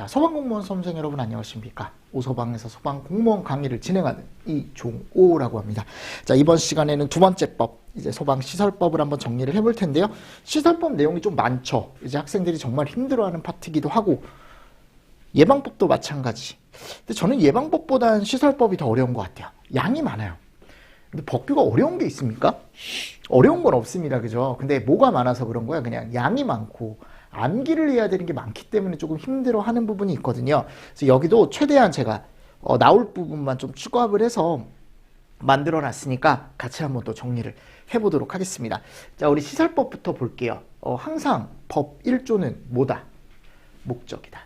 자, 소방공무원 수험생 여러분 안녕하십니까? 오소방에서 소방공무원 강의를 진행하는 이종오라고 합니다. 자, 이번 시간에는 두 번째 법, 이제 소방시설법을 한번 정리를 해볼 텐데요. 시설법 내용이 좀 많죠. 이제 학생들이 정말 힘들어하는 파트이기도 하고, 예방법도 마찬가지. 근데 저는 예방법보다는 시설법이 더 어려운 것 같아요. 양이 많아요. 근데 법규가 어려운 게 있습니까? 어려운 건 없습니다. 그죠? 근데 뭐가 많아서 그런 거야? 그냥 양이 많고, 암기를 해야 되는 게 많기 때문에 조금 힘들어하는 부분이 있거든요. 그래서 여기도 최대한 제가 나올 부분만 좀 추가를 해서 만들어 놨으니까 같이 한번 또 정리를 해보도록 하겠습니다. 자, 우리 시설법부터 볼게요. 항상 법 1조는 뭐다? 목적이다.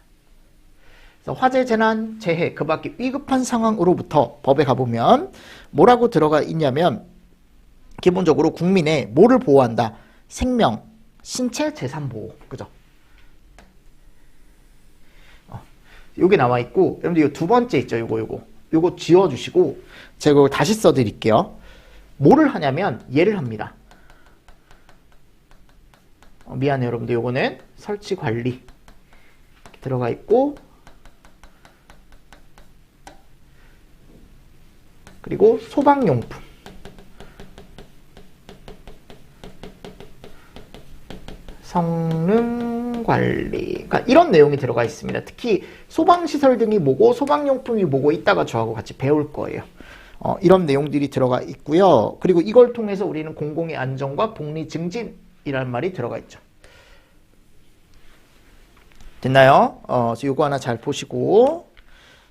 그래서 화재, 재난, 재해, 그 밖에 위급한 상황으로부터 법에 가보면 뭐라고 들어가 있냐면 기본적으로 국민의 뭐를 보호한다? 생명, 신체, 재산 보호. 그죠? 요게 나와 있고, 여러분들 요 두 번째 있죠? 요거 지워주시고, 제가 이걸 다시 써드릴게요. 뭐를 하냐면, 얘를 합니다. 미안해요, 여러분들. 요거는 설치 관리. 들어가 있고, 그리고 소방용품. 성능 관리. 그러니까 이런 내용이 들어가 있습니다. 특히 소방시설 등이 뭐고 소방용품이 뭐고 이따가 저하고 같이 배울 거예요. 이런 내용들이 들어가 있고요. 그리고 이걸 통해서 우리는 공공의 안전과 복리 증진이라는 말이 들어가 있죠. 됐나요? 그래서 이거 하나 잘 보시고,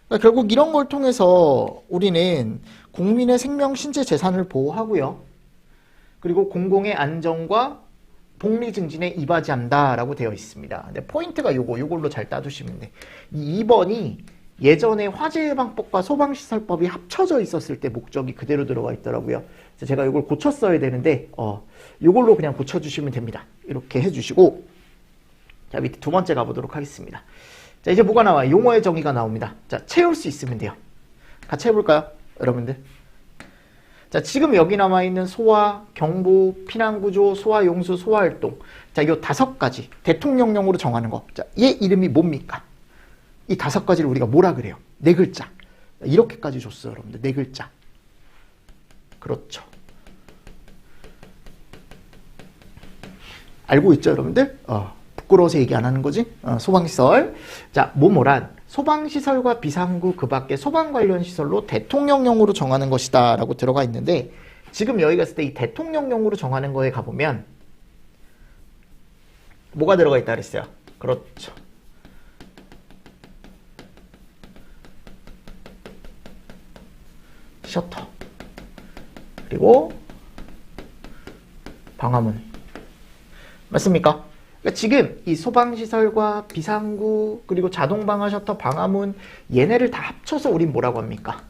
그러니까 결국 이런 걸 통해서 우리는 국민의 생명, 신체, 재산을 보호하고요. 그리고 공공의 안전과 복리 증진에 이바지한다라고 되어 있습니다. 근데 포인트가 요걸로 잘 따두시면 돼. 이 2번이 예전에 화재예방법과 소방시설법이 합쳐져 있었을 때 목적이 그대로 들어가 있더라고요. 그래서 제가 이걸 고쳤어야 되는데 요걸로 그냥 고쳐주시면 됩니다. 이렇게 해주시고, 자, 밑에 두 번째 가보도록 하겠습니다. 자, 이제 뭐가 나와요? 용어의 정의가 나옵니다. 자, 채울 수 있으면 돼요. 같이 해볼까요, 여러분들? 자, 지금 여기 남아있는 소화, 경보, 피난구조, 소화용수, 소화활동. 자, 이 5가지 대통령령으로 정하는 거. 자, 얘 이름이 뭡니까? 이 5가지를 우리가 뭐라 그래요? 4글자. 이렇게까지 줬어요, 여러분들. 4글자. 그렇죠. 알고 있죠, 여러분들? 부끄러워서 얘기 안 하는 거지? 소방시설. 자, 뭐뭐란 소방시설과 비상구 그 밖에 소방 관련 시설로 대통령령으로 정하는 것이다 라고 들어가 있는데, 지금 여기 갔을 때 이 대통령령으로 정하는 거에 가보면 뭐가 들어가 있다 그랬어요? 그렇죠. 셔터. 그리고 방화문. 맞습니까? 그러니까 지금 이 소방시설과 비상구 그리고 자동방화 셔터, 방화문 얘네를 다 합쳐서 우린 뭐라고 합니까?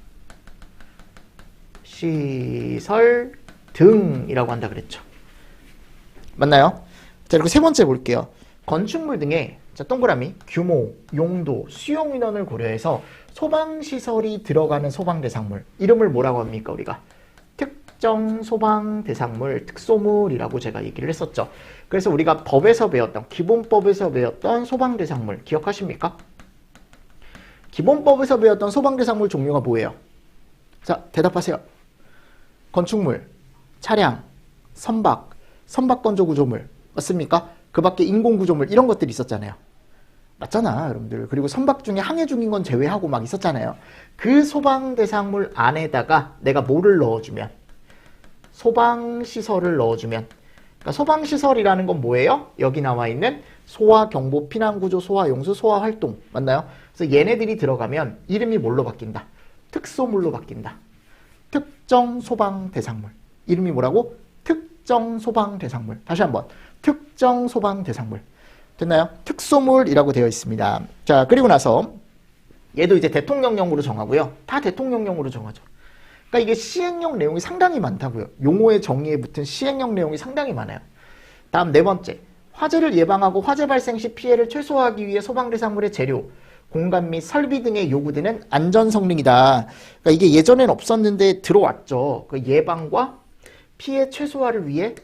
시설 등이라고 한다 그랬죠. 맞나요? 자, 그리고 세 번째 볼게요. 건축물 등의 동그라미 규모, 용도, 수용 인원을 고려해서 소방시설이 들어가는 소방대상물 이름을 뭐라고 합니까? 우리가 특정 소방대상물, 특소물이라고 제가 얘기를 했었죠. 그래서 우리가 법에서 배웠던, 기본법에서 배웠던 소방대상물 기억하십니까? 기본법에서 배웠던 소방대상물 종류가 뭐예요? 자, 대답하세요. 건축물, 차량, 선박, 선박건조구조물 맞습니까? 그 밖에 인공구조물 이런 것들이 있었잖아요. 맞잖아, 여러분들. 그리고 선박 중에 항해 중인 건 제외하고 막 있었잖아요. 그 소방대상물 안에다가 내가 뭐를 넣어주면, 소방시설을 넣어주면, 그러니까 소방시설이라는 건 뭐예요? 여기 나와 있는 소화, 경보, 피난구조, 소화용수, 소화활동 맞나요? 그래서 얘네들이 들어가면 이름이 뭘로 바뀐다? 특소물로 바뀐다. 특정 소방대상물. 이름이 뭐라고? 특정 소방대상물. 다시 한번. 특정 소방대상물. 됐나요? 특소물이라고 되어 있습니다. 자, 그리고 나서 얘도 이제 대통령령으로 정하고요. 다 대통령령으로 정하죠. 그러니까 이게 시행령 내용이 상당히 많다고요. 용어의 정의에 붙은 시행령 내용이 상당히 많아요. 다음 네 번째. 화재를 예방하고 화재 발생 시 피해를 최소화하기 위해 소방대상물의 재료, 공간 및 설비 등에 요구되는 안전성능이다. 그러니까 이게 예전엔 없었는데 들어왔죠. 그 예방과 피해 최소화를 위해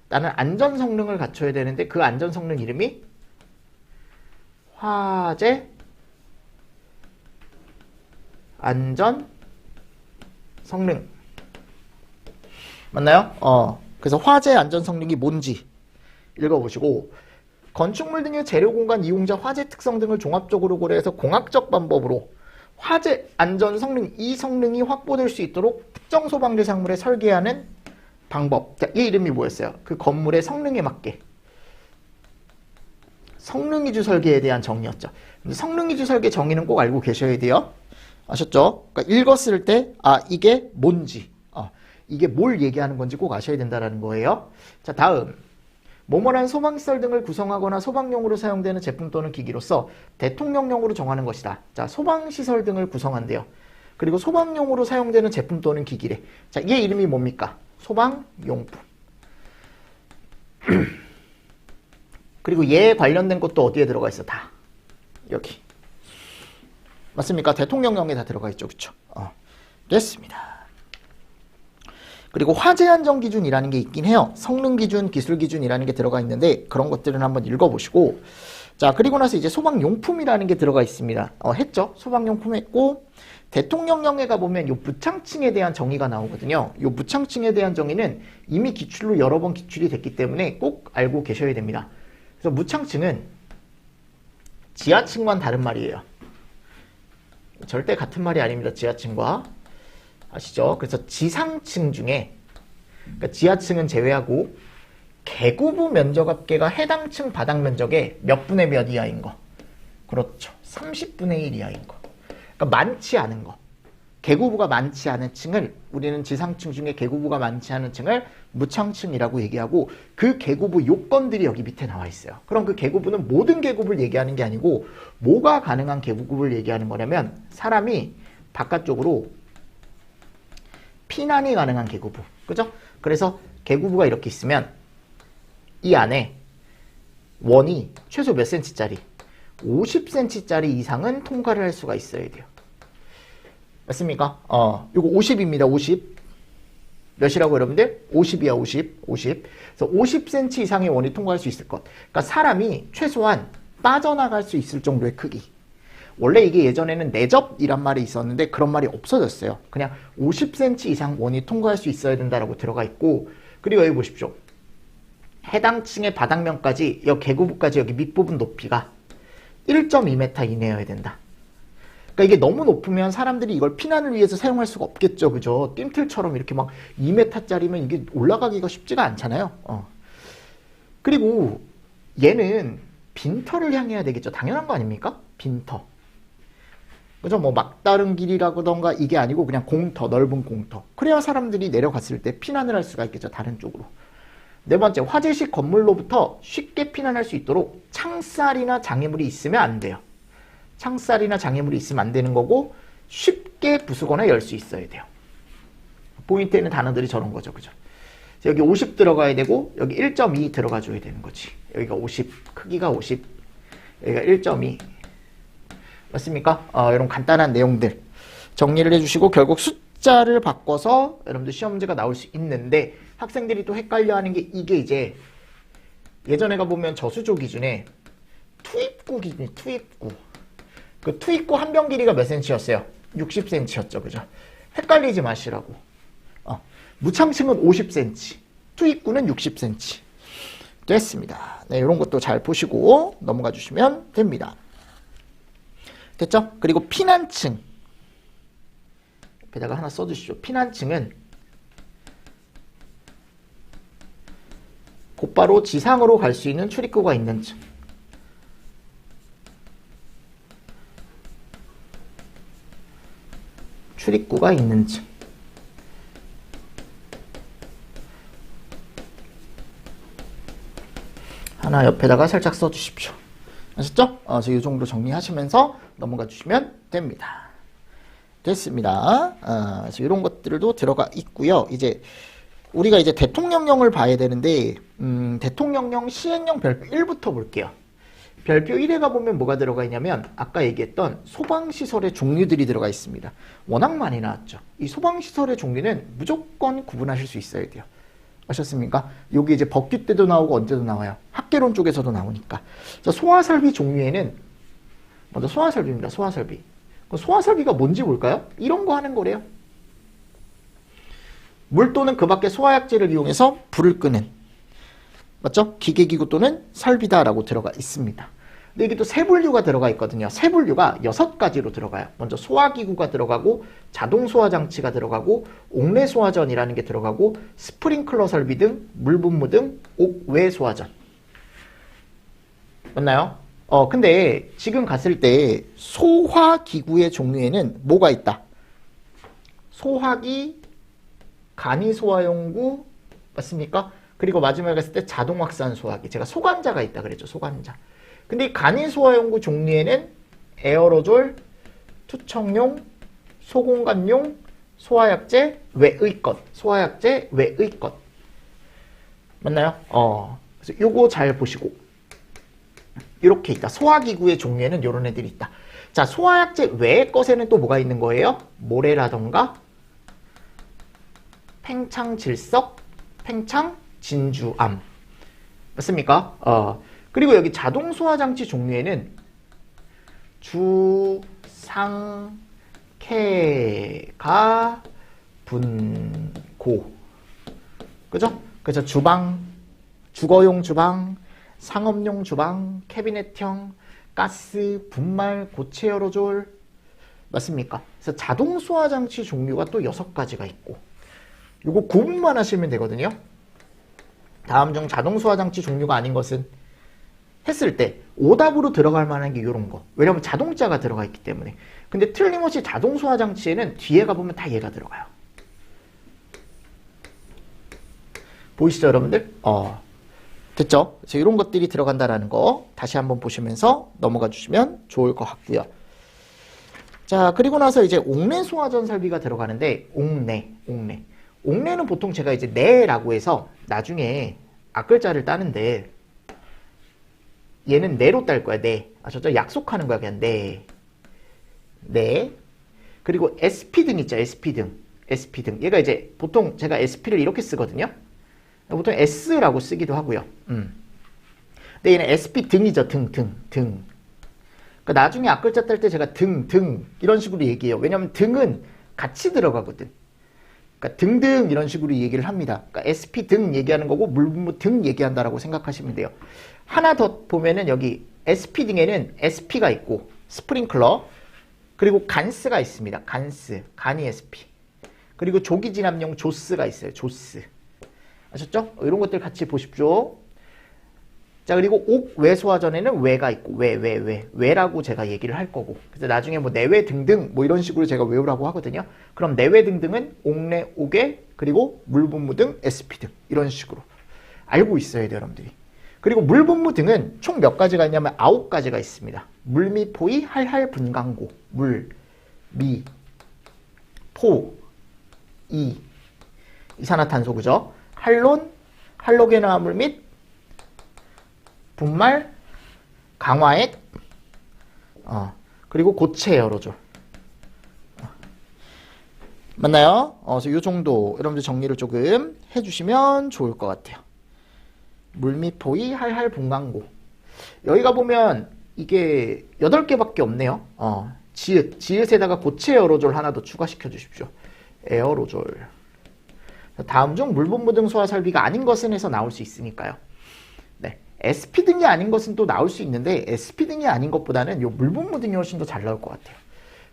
나는 안전성능을 갖춰야 되는데 그 안전성능 이름이 화재 안전 성능. 맞나요? 그래서 화재 안전 성능이 뭔지 읽어보시고, 건축물 등의 재료 공간 이용자 화재 특성 등을 종합적으로 고려해서 공학적 방법으로 화재 안전 성능, 이 성능이 확보될 수 있도록 특정 소방 대상물에 설계하는 방법. 자, 이 이름이 뭐였어요? 그 건물의 성능에 맞게. 성능이주 설계에 대한 정의였죠. 근데 성능이주 설계 정의는 꼭 알고 계셔야 돼요. 아셨죠? 그러니까 읽었을 때, 이게 뭔지, 이게 뭘 얘기하는 건지 꼭 아셔야 된다는 거예요. 자, 다음. 뭐뭐란 소방시설 등을 구성하거나 소방용으로 사용되는 제품 또는 기기로서 대통령령으로 정하는 것이다. 자, 소방시설 등을 구성한대요. 그리고 소방용으로 사용되는 제품 또는 기기래. 자, 얘 이름이 뭡니까? 소방용품. 그리고 얘에 관련된 것도 어디에 들어가 있어? 다. 여기. 맞습니까? 대통령령에 다 들어가 있죠. 그쵸? 됐습니다. 그리고 화재 안전 기준이라는 게 있긴 해요. 성능 기준, 기술 기준이라는 게 들어가 있는데 그런 것들은 한번 읽어보시고, 자, 그리고 나서 이제 소방용품이라는 게 들어가 있습니다. 했죠? 소방용품 했고, 대통령령에 가보면 요 무창층에 대한 정의가 나오거든요. 요 무창층에 대한 정의는 이미 기출로 여러 번 기출이 됐기 때문에 꼭 알고 계셔야 됩니다. 그래서 무창층은 지하층과는 다른 말이에요. 절대 같은 말이 아닙니다. 지하층과. 아시죠? 그래서 지상층 중에, 그러니까 지하층은 제외하고 계구부 면적 합계가 해당 층 바닥 면적의 몇 분의 몇 이하인 거. 그렇죠. 30분의 1 이하인 거. 그러니까 많지 않은 거. 계구부가 많지 않은 층을, 우리는 지상층 중에 계구부가 많지 않은 층을 무창층이라고 얘기하고, 그 계구부 요건들이 여기 밑에 나와 있어요. 그럼 그 계구부는 모든 계구부를 얘기하는 게 아니고 뭐가 가능한 계구부를 얘기하는 거냐면, 사람이 바깥쪽으로 피난이 가능한 계구부. 그죠? 그래서 계구부가 이렇게 있으면 이 안에 원이 최소 몇 cm짜리? 50cm짜리 이상은 통과를 할 수가 있어야 돼요. 맞습니까? 이거 50입니다. 50. 몇이라고 여러분들? 50이야, 50. 50. 그래서 50cm 이상의 원이 통과할 수 있을 것. 그러니까 사람이 최소한 빠져나갈 수 있을 정도의 크기. 원래 이게 예전에는 내접이란 말이 있었는데 그런 말이 없어졌어요. 그냥 50cm 이상 원이 통과할 수 있어야 된다라고 들어가 있고, 그리고 여기 보십시오. 해당 층의 바닥면까지, 여기 계구부까지 여기 밑부분 높이가 1.2m 이내여야 된다. 그러니까 이게 너무 높으면 사람들이 이걸 피난을 위해서 사용할 수가 없겠죠. 그죠? 뜀틀처럼 이렇게 막 2m짜리면 이게 올라가기가 쉽지가 않잖아요. 그리고 얘는 빈터를 향해야 되겠죠. 당연한 거 아닙니까? 빈터. 그죠? 뭐 막다른 길이라던가 이게 아니고 그냥 공터, 넓은 공터. 그래야 사람들이 내려갔을 때 피난을 할 수가 있겠죠. 다른 쪽으로. 네 번째, 화재식 건물로부터 쉽게 피난할 수 있도록 창살이나 장애물이 있으면 안 돼요. 창살이나 장애물이 있으면 안 되는 거고, 쉽게 부수거나 열 수 있어야 돼요. 포인트에 있는 단어들이 저런 거죠. 그죠? 여기 50 들어가야 되고, 여기 1.2 들어가 줘야 되는 거지. 여기가 50, 크기가 50, 여기가 1.2. 맞습니까? 이런 간단한 내용들 정리를 해주시고, 결국 숫자를 바꿔서 여러분들 시험 문제가 나올 수 있는데, 학생들이 또 헷갈려하는 게 이게 이제 예전에 가보면 저수조 기준에 투입구 기준이 투입구. 그 투입구 한 병 길이가 몇 cm였어요? 60cm였죠. 그죠? 헷갈리지 마시라고. 무창층은 50cm, 투입구는 60cm. 됐습니다. 네, 이런 것도 잘 보시고 넘어가 주시면 됩니다. 됐죠? 그리고 피난층. 옆에다가 하나 써주시죠. 피난층은 곧바로 지상으로 갈 수 있는 출입구가 있는 층. 출입구가 있는 층. 하나 옆에다가 살짝 써주십시오. 아셨죠? 이 정도 정리하시면서 넘어가 주시면 됩니다. 됐습니다. 그래서 이런 것들도 들어가 있고요. 이제 우리가 이제 대통령령을 봐야 되는데, 대통령령 시행령 별표 1부터 볼게요. 별표 1에 가보면 뭐가 들어가 있냐면, 아까 얘기했던 소방시설의 종류들이 들어가 있습니다. 워낙 많이 나왔죠. 이 소방시설의 종류는 무조건 구분하실 수 있어야 돼요. 아셨습니까? 여기 이제 법규 때도 나오고 언제도 나와요. 학개론 쪽에서도 나오니까. 자, 소화설비 종류에는, 먼저 소화설비입니다. 소화설비. 소화설비가 뭔지 볼까요? 이런 거 하는 거래요. 물 또는 그 밖의 소화약제를 이용해서 불을 끄는, 맞죠? 기계기구 또는 설비다라고 들어가 있습니다. 근데 이게 또 세 분류가 들어가 있거든요. 세 분류가 6가지로 들어가요. 먼저 소화기구가 들어가고, 자동소화장치가 들어가고, 옥내소화전이라는 게 들어가고, 스프링클러 설비 등, 물분무 등, 옥외소화전. 맞나요? 근데 지금 갔을 때 소화기구의 종류에는 뭐가 있다? 소화기, 간이소화용구, 맞습니까? 그리고 마지막에 갔을 때 자동확산 소화기. 제가 소관자가 있다 그랬죠. 소관자. 근데 이 간이소화용구 종류에는 에어로졸, 투청용, 소공간용, 소화약제, 외의 것. 소화약제, 외의 것. 맞나요? 그래서 요거 잘 보시고. 이렇게 있다. 소화기구의 종류에는 이런 애들이 있다. 자, 소화약제 외의 것에는 또 뭐가 있는 거예요? 모래라던가 팽창질석, 팽창진주암. 맞습니까? 그리고 여기 자동소화장치 종류에는 주상캐가 분고. 그죠? 그래서 주방, 주거용 주방, 상업용 주방, 캐비넷형, 가스, 분말, 고체 에어로졸. 맞습니까? 그래서 자동소화장치 종류가 또 6가지가 있고. 요거 구분만 하시면 되거든요. 다음 중 자동소화장치 종류가 아닌 것은 했을 때 오답으로 들어갈 만한 게 이런 거. 왜냐면 자동차가 들어가 있기 때문에. 근데 틀림없이 자동소화장치에는 뒤에 가보면 다 얘가 들어가요. 보이시죠, 여러분들? 됐죠? 그래서 이런 것들이 들어간다라는 거 다시 한번 보시면서 넘어가 주시면 좋을 것 같고요. 자, 그리고 나서 이제 옥내소화전 설비가 들어가는데 옥내는 보통 제가 이제 내라고 해서 나중에 앞글자를 따는데 얘는 내로 딸 거야. 내. 아셨죠? 약속하는 거야. 그냥 내. 그리고 SP 등 있죠. SP 등. 얘가 이제 보통 제가 SP를 이렇게 쓰거든요. 보통 S라고 쓰기도 하고요. 근데 얘는 SP 등이죠. 등. 그러니까 나중에 앞글자 딸 때 제가 등 이런 식으로 얘기해요. 왜냐면 등은 같이 들어가거든. 그러니까 등등 이런 식으로 얘기를 합니다. 그러니까 SP 등 얘기하는 거고 물분무 등 얘기한다라고 생각하시면 돼요. 하나 더 보면은 여기 SP 등에는 SP가 있고 스프링클러, 그리고 간스가 있습니다. 간이 SP. 그리고 조기 진압용 조스가 있어요. 조스. 아셨죠? 이런 것들 같이 보십시오. 자, 그리고 옥외소화전에는 외가 있고 외라고 제가 얘기를 할 거고, 그래서 나중에 뭐 내외 등등 뭐 이런 식으로 제가 외우라고 하거든요. 그럼 내외 등등은 옥내, 옥외, 그리고 물분무 등, SP 등 이런 식으로 알고 있어야 돼요, 여러분들이. 그리고 물분무 등은 총 몇 가지가 있냐면 9가지가 있습니다. 물미포이 할할분광고, 물, 미, 포, 이산화탄소, 그죠? 할론, 할로겐화합물 및 분말, 강화액, 그리고 고체 에어로졸. 맞나요? 그래서 이 정도 여러분들 정리를 조금 해주시면 좋을 것 같아요. 물미포이 할할분광고. 여기가 보면 이게 8개밖에 없네요. 지읒에다가 고체 에어로졸 하나 더 추가시켜 주십시오. 에어로졸. 다음 중 물분무 등 소화 설비가 아닌 것은 해서 나올 수 있으니까요. 네, SP 등이 아닌 것은 또 나올 수 있는데 SP 등이 아닌 것보다는 요 물분무 등이 훨씬 더 잘 나올 것 같아요.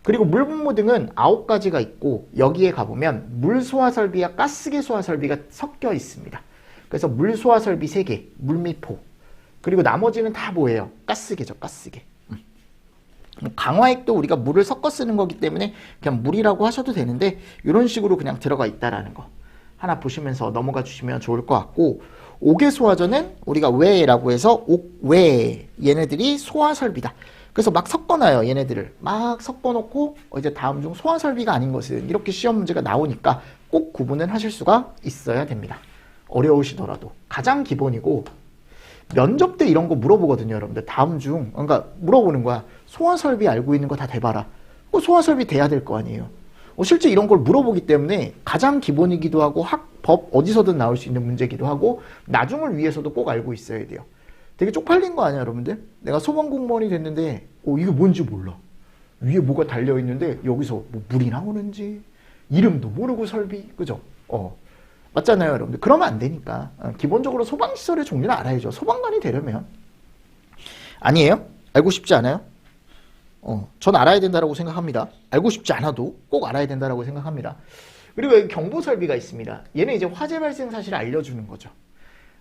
그리고 물분무 등은 9가지가 있고 여기에 가보면 물 소화 설비와 가스계 소화 설비가 섞여 있습니다. 그래서 물 소화 설비 3개, 물미포. 그리고 나머지는 다 뭐예요? 가스계죠, 가스계. 강화액도 우리가 물을 섞어 쓰는 거기 때문에 그냥 물이라고 하셔도 되는데 이런 식으로 그냥 들어가 있다라는 거 하나 보시면서 넘어가 주시면 좋을 것 같고, 옥외 소화전은 우리가 외라고 해서 옥외, 얘네들이 소화 설비다. 그래서 막 섞어놔요. 얘네들을 막 섞어놓고 이제 다음 중 소화 설비가 아닌 것은 이렇게 시험 문제가 나오니까 꼭 구분을 하실 수가 있어야 됩니다. 어려우시더라도 가장 기본이고, 면접 때 이런 거 물어보거든요, 여러분들. 다음 중, 그러니까 물어보는 거야. 소화 설비 알고 있는 거 다 대봐라. 소화 설비 돼야 될 거 아니에요. 실제 이런 걸 물어보기 때문에 가장 기본이기도 하고 법 어디서든 나올 수 있는 문제이기도 하고 나중을 위해서도 꼭 알고 있어야 돼요. 되게 쪽팔린 거 아니야, 여러분들? 내가 소방공무원이 됐는데 이게 뭔지 몰라. 위에 뭐가 달려있는데 여기서 뭐 물이 나오는지 이름도 모르고 설비, 그죠? 맞잖아요, 여러분들. 그러면 안 되니까. 기본적으로 소방시설의 종류는 알아야죠. 소방관이 되려면. 아니에요? 알고 싶지 않아요? 전 알아야 된다고 생각합니다. 알고 싶지 않아도 꼭 알아야 된다고 생각합니다. 그리고 여기 경보설비가 있습니다. 얘는 이제 화재 발생 사실을 알려주는 거죠.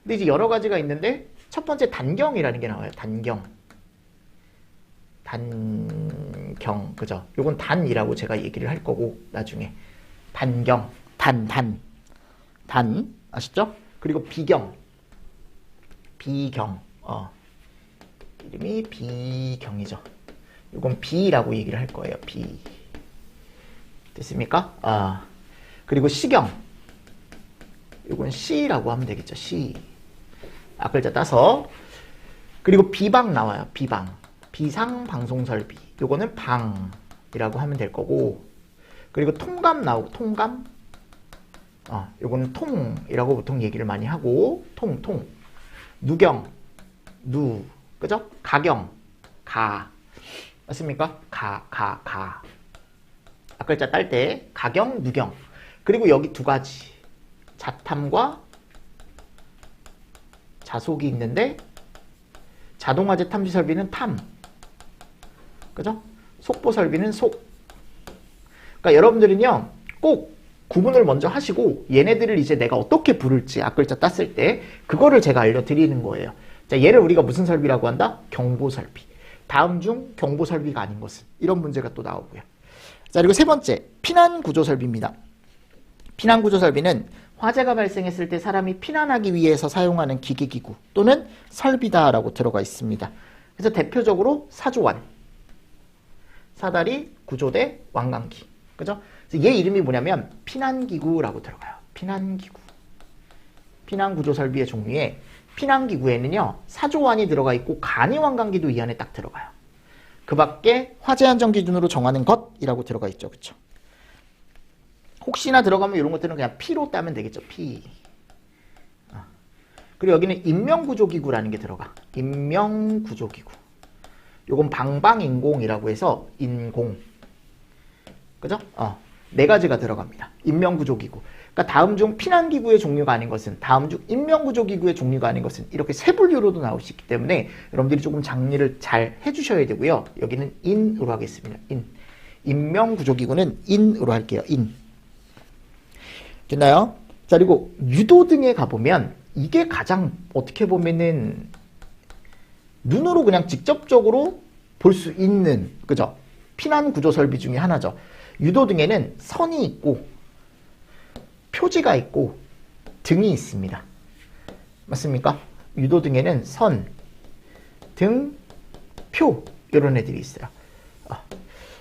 근데 이제 여러 가지가 있는데 첫 번째 단경이라는 게 나와요. 단경, 그죠? 요건 단이라고 제가 얘기를 할 거고 나중에 단경, 단 아시죠? 그리고 비경, 이름이 비경이죠. 요건 비라고 얘기를 할 거예요. 비 됐습니까? 그리고 시경, 요건 시라고 하면 되겠죠. 시 앞글자 따서. 그리고 비방 나와요. 비상방송설비, 요거는 방이라고 하면 될 거고. 그리고 통감 나오고, 통감, 요거는 통이라고 보통 얘기를 많이 하고, 통. 누경, 그죠? 가경, 맞습니까? 앞글자 딸 때 가경, 누경. 그리고 여기 두 가지, 자탐과 자속이 있는데, 자동화재 탐지 설비는 탐, 그죠? 속보 설비는 속. 그러니까 여러분들은요, 꼭 구분을 먼저 하시고 얘네들을 이제 내가 어떻게 부를지 앞글자 땄을 때 그거를 제가 알려드리는 거예요. 자, 얘를 우리가 무슨 설비라고 한다? 경보설비. 다음 중 경보설비가 아닌 것은, 이런 문제가 또 나오고요. 자, 그리고 세 번째, 피난구조설비입니다. 피난구조설비는 화재가 발생했을 때 사람이 피난하기 위해서 사용하는 기계기구 또는 설비다라고 들어가 있습니다. 그래서 대표적으로 사조환, 사다리, 구조대, 왕강기, 그죠? 그래서 얘 이름이 뭐냐면 피난기구라고 들어가요. 피난기구. 피난구조설비의 종류에 피난기구에는요, 사조환이 들어가 있고 간이왕강기도 이 안에 딱 들어가요. 그 밖에 화재 안전 기준으로 정하는 것이라고 들어가 있죠. 그쵸? 혹시나 들어가면 이런 것들은 그냥 P로 따면 되겠죠. P. 그리고 여기는 인명구조기구라는 게 들어가. 인명구조기구. 요건 방방인공이라고 해서 인공. 그죠? 네 가지가 들어갑니다. 인명구조기구. 그러니까 다음 중 피난기구의 종류가 아닌 것은, 다음 중 인명구조기구의 종류가 아닌 것은, 이렇게 세 분류로도 나올 수 있기 때문에 여러분들이 조금 정리를 잘 해주셔야 되고요. 여기는 인으로 하겠습니다. 인명구조기구는 인으로 할게요. 됐나요? 자, 그리고 유도등에 가보면 이게 가장 어떻게 보면은 눈으로 그냥 직접적으로 볼 수 있는, 그죠? 피난구조설비 중에 하나죠. 유도등에는 선이 있고 표지가 있고 등이 있습니다. 맞습니까? 유도등에는 선, 등, 표, 이런 애들이 있어요.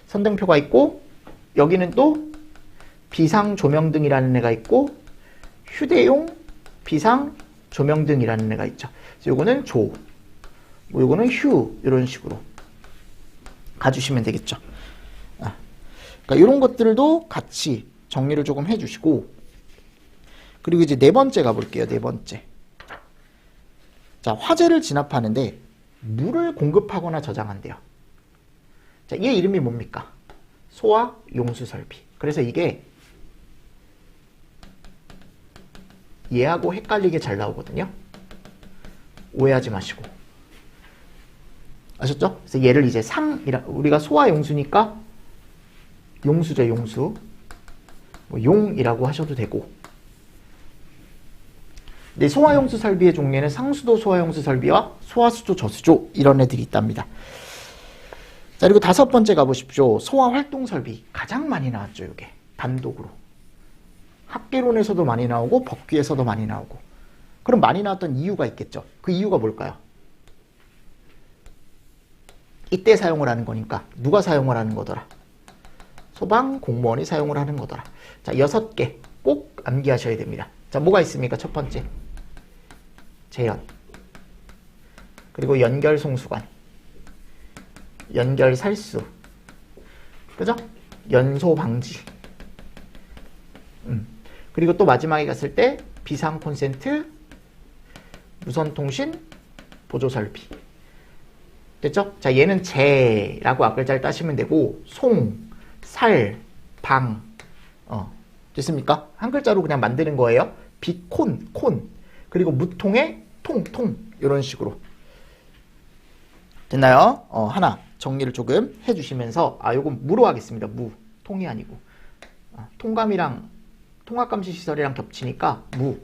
선등표가 있고, 여기는 또 비상조명등이라는 애가 있고, 휴대용 비상조명등이라는 애가 있죠. 그래서 요거는 조, 뭐 요거는 휴, 이런 식으로 가주시면 되겠죠. 그러니까 이런 것들도 같이 정리를 조금 해주시고, 그리고 이제 네 번째 가볼게요. 네 번째. 자, 화재를 진압하는데 물을 공급하거나 저장한대요. 자, 얘 이름이 뭡니까? 소화 용수 설비. 그래서 이게 얘하고 헷갈리게 잘 나오거든요. 오해하지 마시고. 아셨죠? 그래서 얘를 이제 우리가 소화 용수니까 용수죠, 용수. 뭐 용이라고 하셔도 되고. 근데 소화용수 설비의 종류에는 상수도 소화용수 설비와 소화수조, 저수조, 이런 애들이 있답니다. 자, 그리고 다섯 번째 가보십시오. 소화활동 설비. 가장 많이 나왔죠, 이게. 단독으로. 학계론에서도 많이 나오고 법규에서도 많이 나오고. 그럼 많이 나왔던 이유가 있겠죠. 그 이유가 뭘까요? 이때 사용을 하는 거니까 누가 사용을 하는 거더라? 소방 공무원이 사용을 하는 거더라. 자, 6개 꼭 암기하셔야 됩니다. 자, 뭐가 있습니까? 첫 번째, 재연. 그리고 연결 송수관, 연결 살수, 그죠? 연소 방지. 그리고 또 마지막에 갔을 때 비상 콘센트, 무선 통신 보조 설비. 됐죠? 자, 얘는 재라고 앞글자를 따시면 되고, 송, 살, 방. 됐습니까? 한 글자로 그냥 만드는 거예요. 비콘, 콘. 그리고 무통의 통, 통. 이런 식으로. 됐나요? 하나 정리를 조금 해주시면서, 요건 무로 하겠습니다. 무. 통이 아니고. 통감이랑, 통합감시 시설이랑 겹치니까 무.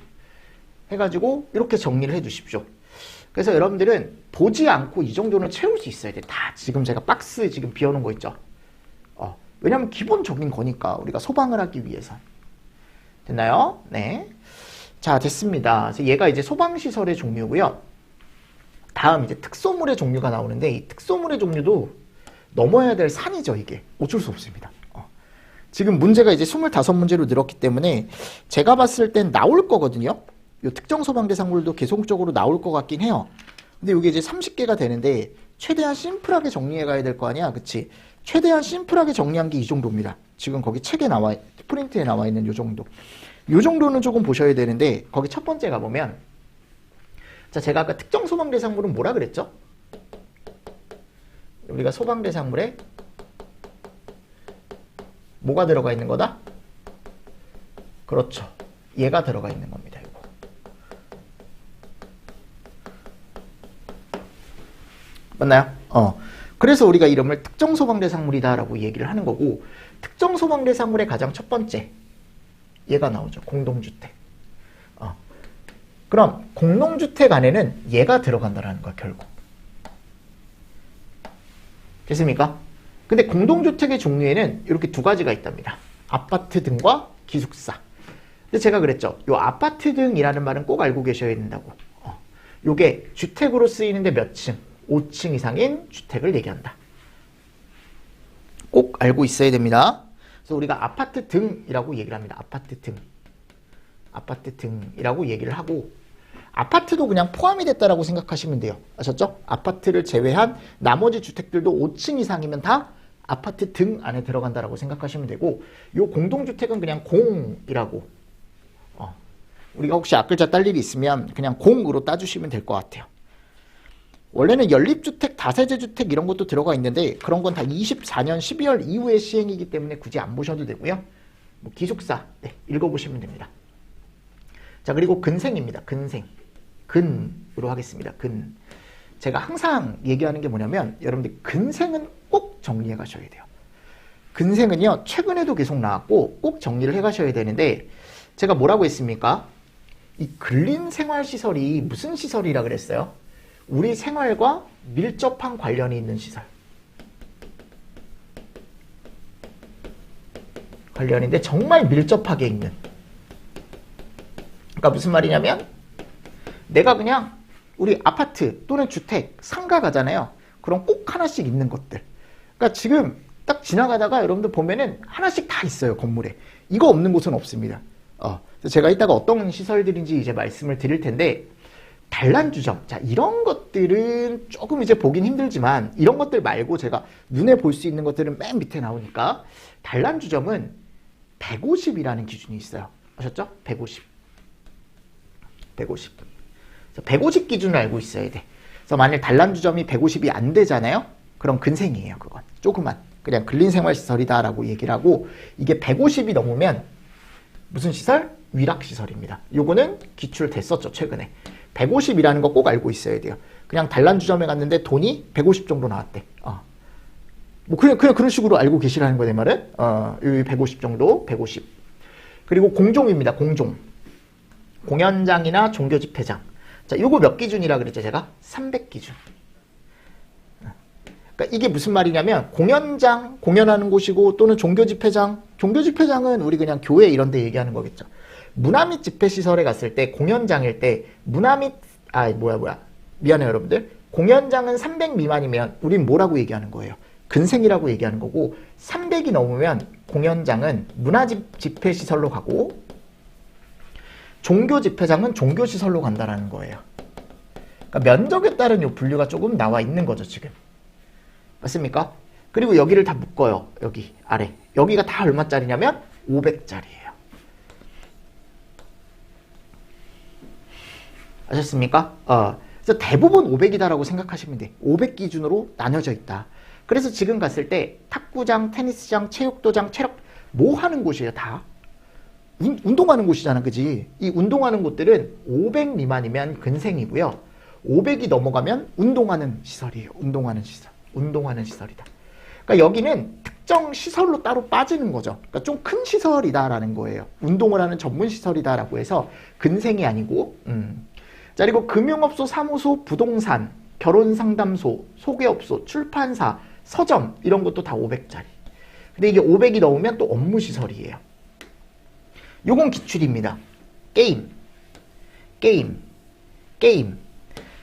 해가지고, 이렇게 정리를 해주십시오. 그래서 여러분들은 보지 않고 이 정도는 채울 수 있어야 돼. 다 지금 제가 박스 지금 비워놓은 거 있죠? 왜냐면 기본적인 거니까, 우리가 소방을 하기 위해서. 됐나요? 네. 자, 됐습니다. 그래서 얘가 이제 소방시설의 종류고요. 다음 이제 특소물의 종류가 나오는데, 이 특소물의 종류도 넘어야 될 산이죠, 이게. 어쩔 수 없습니다. 지금 문제가 이제 25문제로 늘었기 때문에 제가 봤을 땐 나올 거거든요. 이 특정 소방 대상물도 계속적으로 나올 것 같긴 해요. 근데 이게 이제 30개가 되는데 최대한 심플하게 정리해 가야 될 거 아니야, 그치? 최대한 심플하게 정리한 게 이 정도입니다. 지금 거기 책에 프린트에 나와 있는 요 정도. 요 정도는 조금 보셔야 되는데, 거기 첫 번째 가보면, 자, 제가 아까 특정 소방 대상물은 뭐라 그랬죠? 우리가 소방 대상물에 뭐가 들어가 있는 거다? 그렇죠. 얘가 들어가 있는 겁니다. 이거. 맞나요? 그래서 우리가 이름을 특정 소방 대상물이다 라고 얘기를 하는 거고, 특정 소방 대상물의 가장 첫 번째, 얘가 나오죠. 공동주택. 그럼 공동주택 안에는 얘가 들어간다라는 거야, 결국. 됐습니까? 근데 공동주택의 종류에는 이렇게 두 가지가 있답니다. 아파트 등과 기숙사. 근데 제가 그랬죠. 요 아파트 등이라는 말은 꼭 알고 계셔야 된다고. 요게 주택으로 쓰이는데 몇 층? 5층 이상인 주택을 얘기한다. 꼭 알고 있어야 됩니다. 그래서 우리가 아파트 등이라고 얘기를 합니다. 아파트 등. 아파트 등이라고 얘기를 하고, 아파트도 그냥 포함이 됐다라고 생각하시면 돼요. 아셨죠? 아파트를 제외한 나머지 주택들도 5층 이상이면 다 아파트 등 안에 들어간다라고 생각하시면 되고, 요 공동주택은 그냥 공이라고. 우리가 혹시 앞글자 딸 일이 있으면 그냥 공으로 따주시면 될 것 같아요. 원래는 연립주택, 다세대주택 이런 것도 들어가 있는데 그런 건 다 24년 12월 이후의 시행이기 때문에 굳이 안 보셔도 되고요. 뭐 기숙사, 네, 읽어보시면 됩니다. 자, 그리고 근생입니다. 근생. 근으로 하겠습니다. 근. 제가 항상 얘기하는 게 뭐냐면, 여러분들 근생은 꼭 정리해 가셔야 돼요. 근생은요, 최근에도 계속 나왔고 꼭 정리를 해 가셔야 되는데, 제가 뭐라고 했습니까? 이 근린생활시설이 무슨 시설이라 그랬어요? 우리 생활과 밀접한 관련이 있는 시설. 관련인데 정말 밀접하게 있는. 그러니까 무슨 말이냐면, 내가 그냥 우리 아파트 또는 주택, 상가 가잖아요. 그럼 꼭 하나씩 있는 것들. 그러니까 지금 딱 지나가다가 여러분들 보면은 하나씩 다 있어요, 건물에. 이거 없는 곳은 없습니다. 제가 이따가 어떤 시설들인지 이제 말씀을 드릴 텐데, 단란주점. 자, 이런 것들은 조금 이제 보긴 힘들지만, 이런 것들 말고 제가 눈에 볼 수 있는 것들은 맨 밑에 나오니까, 단란주점은 150이라는 기준이 있어요. 아셨죠? 150. 150. 150 기준을 알고 있어야 돼. 그래서 만약 단란주점이 150이 안 되잖아요? 그럼 근생이에요, 그건. 조그만. 그냥 근린생활시설이다라고 얘기를 하고, 이게 150이 넘으면 무슨 시설? 위락시설입니다. 요거는 기출됐었죠, 최근에. 150이라는 거 꼭 알고 있어야 돼요. 그냥 단란주점에 갔는데 돈이 150 정도 나왔대. 뭐 그냥 그런 식으로 알고 계시라는 거네, 말은. 150 정도, 150. 그리고 공종입니다, 공종. 공연장이나 종교집회장. 자, 요거 몇 기준이라 그랬죠, 제가? 300 기준. 그러니까 이게 무슨 말이냐면, 공연장, 공연하는 곳이고, 또는 종교집회장. 종교집회장은 우리 그냥 교회 이런 데 얘기하는 거겠죠. 문화 및 집회시설에 갔을 때, 공연장일 때, 미안해요, 여러분들. 공연장은 300 미만이면, 우린 뭐라고 얘기하는 거예요? 근생이라고 얘기하는 거고, 300이 넘으면, 공연장은 문화 집회시설로 가고, 종교집회장은 종교시설로 간다라는 거예요. 그러니까 면적에 따른 요 분류가 조금 나와 있는 거죠, 지금. 맞습니까? 그리고 여기를 다 묶어요. 여기 아래. 여기가 다 얼마짜리냐면 500짜리예요. 아셨습니까? 그래서 대부분 500이다라고 생각하시면 돼. 500 기준으로 나뉘어져 있다. 그래서 지금 갔을 때 탁구장, 테니스장, 체육도장, 체력 뭐 하는 곳이에요? 다 운동하는 곳이잖아, 그지? 이 운동하는 곳들은 500 미만이면 근생이고요. 500이 넘어가면 운동하는 시설이에요. 운동하는 시설. 운동하는 시설이다. 그러니까 여기는 특정 시설로 따로 빠지는 거죠. 그러니까 좀 큰 시설이다라는 거예요. 운동을 하는 전문 시설이다라고 해서 근생이 아니고. 자, 그리고 금융업소, 사무소, 부동산, 결혼상담소, 소개업소, 출판사, 서점 이런 것도 다 500짜리. 근데 이게 500이 넘으면 또 업무시설이에요. 요건 기출입니다. 게임.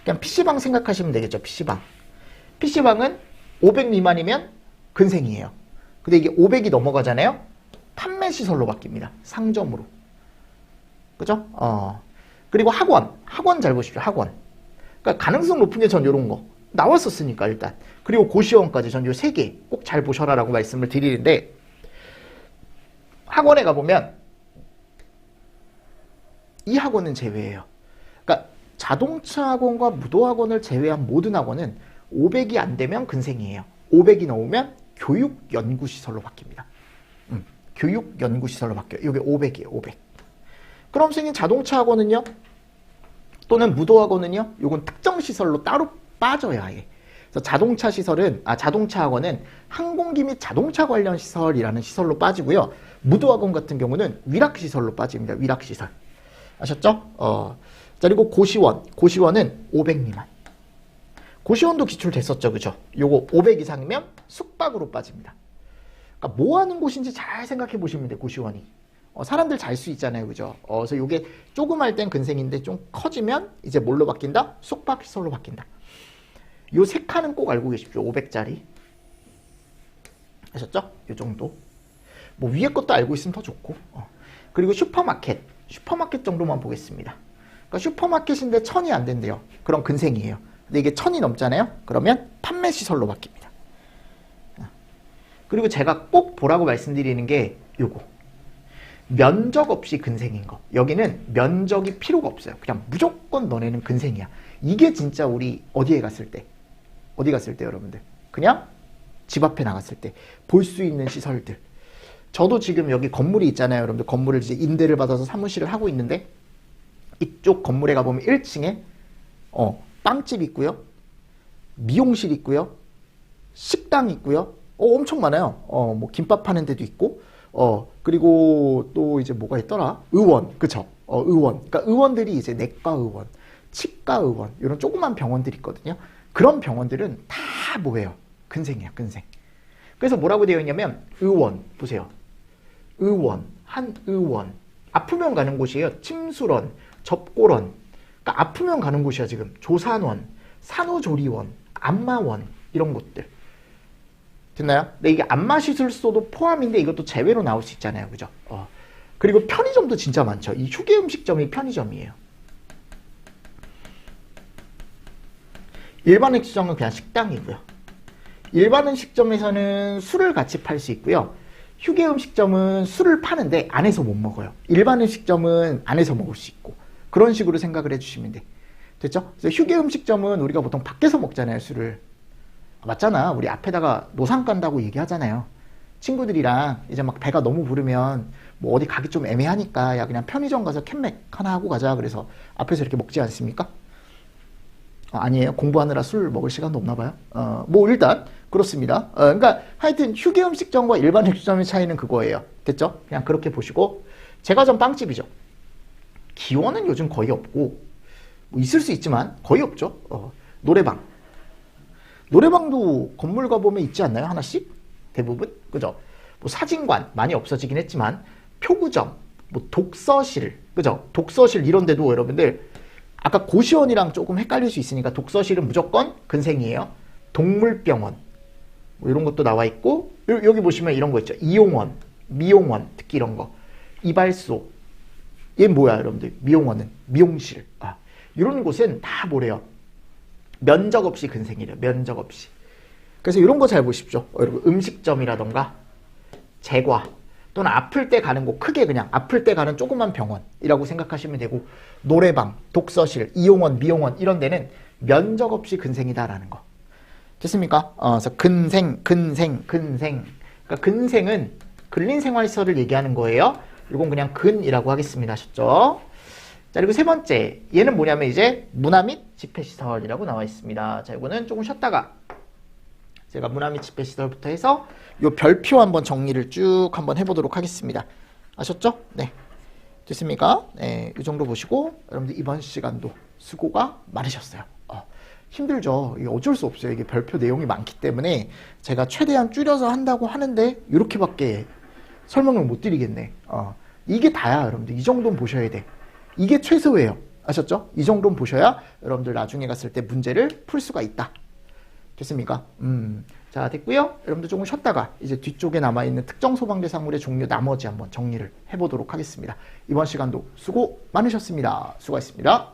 그냥 PC방 생각하시면 되겠죠. PC방은 500 미만이면 근생이에요. 근데 이게 500이 넘어가잖아요. 판매시설로 바뀝니다. 상점으로. 그죠? 그리고 학원 잘 보십시오. 학원. 그러니까 가능성 높은 게 전 요런 거. 나왔었으니까 일단. 그리고 고시원까지 전 요 3개 꼭 잘 보셔라라고 말씀을 드리는데, 학원에 가보면 이 학원은 제외예요. 그러니까 자동차 학원과 무도 학원을 제외한 모든 학원은 500이 안 되면 근생이에요. 500이 넘으면 교육연구시설로 바뀝니다. 교육연구시설로 바뀌어요. 이게 500이에요. 500. 그럼 선생님 자동차 학원은요? 또는 무도 학원은요? 이건 특정 시설로 따로 빠져야 해. 그래서 자동차 학원은 항공기 및 자동차 관련 시설이라는 시설로 빠지고요. 무도 학원 같은 경우는 위락시설로 빠집니다. 위락시설. 아셨죠? 자, 그리고 고시원은 500 미만. 고시원도 기출됐었죠, 그죠? 요거 500 이상이면 숙박으로 빠집니다. 그러니까 뭐 하는 곳인지 잘 생각해 보시면 돼요, 고시원이. 사람들 잘 수 있잖아요, 그죠? 그래서 요게 조그말 땐 근생인데 좀 커지면 이제 뭘로 바뀐다? 숙박시설로 바뀐다. 요 3칸은 꼭 알고 계십시오, 500짜리. 아셨죠? 요 정도. 뭐 위에 것도 알고 있으면 더 좋고. 그리고 슈퍼마켓 정도만 보겠습니다. 그러니까 슈퍼마켓인데 1000이 안 된대요. 그럼 근생이에요. 근데 이게 1000이 넘잖아요. 그러면 판매시설로 바뀝니다. 그리고 제가 꼭 보라고 말씀드리는 게 요거. 면적 없이 근생인 거. 여기는 면적이 필요가 없어요. 그냥 무조건 너네는 근생이야. 이게 진짜 우리 어디 갔을 때 여러분들? 그냥 집 앞에 나갔을 때 볼 수 있는 시설들. 저도 지금 여기 건물이 있잖아요, 여러분들. 건물을 이제 임대를 받아서 사무실을 하고 있는데, 이쪽 건물에 가보면 1층에 빵집 있고요, 미용실 있고요, 식당 있고요. 엄청 많아요. 뭐 김밥 파는 데도 있고, 그리고 또 이제 뭐가 있더라? 의원, 그쵸? 의원. 그러니까 의원들이 이제 내과 의원, 치과 의원, 이런 조그만 병원들이 있거든요. 그런 병원들은 다 뭐예요? 근생이야, 근생. 그래서 뭐라고 되어 있냐면, 의원, 보세요. 의원, 한의원. 아프면 가는 곳이에요. 침술원, 접골원. 그러니까 아프면 가는 곳이야, 지금. 조산원, 산후조리원, 안마원, 이런 곳들. 됐나요? 근데 이게 안마시술소도 포함인데 이것도 제외로 나올 수 있잖아요, 그죠? 그리고 편의점도 진짜 많죠. 이 휴게 음식점이 편의점이에요. 일반 음식점은 그냥 식당이고요. 일반 음식점에서는 술을 같이 팔 수 있고요. 휴게 음식점은 술을 파는데 안에서 못 먹어요. 일반 음식점은 안에서 먹을 수 있고. 그런 식으로 생각을 해주시면 돼. 됐죠? 그래서 휴게 음식점은 우리가 보통 밖에서 먹잖아요, 술을. 맞잖아. 우리 앞에다가 노상 간다고 얘기하잖아요. 친구들이랑 이제 막 배가 너무 부르면 뭐 어디 가기 좀 애매하니까 야 그냥 편의점 가서 캔맥 하나 하고 가자. 그래서 앞에서 이렇게 먹지 않습니까? 아니에요. 공부하느라 술 먹을 시간도 없나 봐요. 뭐 일단 그렇습니다. 그러니까 하여튼 휴게 음식점과 일반 음식점의 차이는 그거예요. 됐죠? 그냥 그렇게 보시고 제가 전 빵집이죠. 기원은 요즘 거의 없고 뭐 있을 수 있지만 거의 없죠. 노래방도 건물 가보면 있지 않나요? 하나씩? 대부분? 그죠? 뭐 사진관 많이 없어지긴 했지만 표구점, 뭐 독서실, 그죠? 독서실 이런 데도 여러분들 아까 고시원이랑 조금 헷갈릴 수 있으니까 독서실은 무조건 근생이에요. 동물병원 뭐 이런 것도 나와 있고 여기 보시면 이런 거 있죠. 이용원, 미용원 특히 이런 거. 이발소 얘는 뭐야 여러분들? 미용원은 미용실. 이런 곳은 다 뭐래요? 면적 없이 근생이래요. 면적 없이. 그래서 이런 거 잘 보십시오. 여러분 음식점이라던가 제과 또는 아플 때 가는 곳, 크게 그냥 아플 때 가는 조그만 병원이라고 생각하시면 되고, 노래방, 독서실, 이용원, 미용원 이런 데는 면적 없이 근생이다라는 거. 됐습니까? 그래서 근생. 그러니까 근생은 근린생활시설을 얘기하는 거예요. 이건 그냥 근이라고 하겠습니다. 아셨죠? 자, 그리고 세 번째, 얘는 뭐냐면 이제 문화 및 집회시설이라고 나와 있습니다. 자, 이거는 조금 쉬었다가 제가 문화 및 집회시설부터 해서 요 별표 한번 정리를 쭉 한번 해보도록 하겠습니다. 아셨죠? 네. 됐습니까? 네, 이 정도 보시고 여러분들 이번 시간도 수고가 많으셨어요. 힘들죠. 이게 어쩔 수 없어요. 이게 별표 내용이 많기 때문에 제가 최대한 줄여서 한다고 하는데 이렇게밖에 설명을 못 드리겠네. 이게 다야, 여러분들. 이 정도는 보셔야 돼. 이게 최소예요. 아셨죠? 이 정도는 보셔야 여러분들 나중에 갔을 때 문제를 풀 수가 있다. 됐습니까? 자, 됐고요. 여러분들 조금 쉬었다가 이제 뒤쪽에 남아있는 특정 소방대상물의 종류 나머지 한번 정리를 해보도록 하겠습니다. 이번 시간도 수고 많으셨습니다. 수고하셨습니다.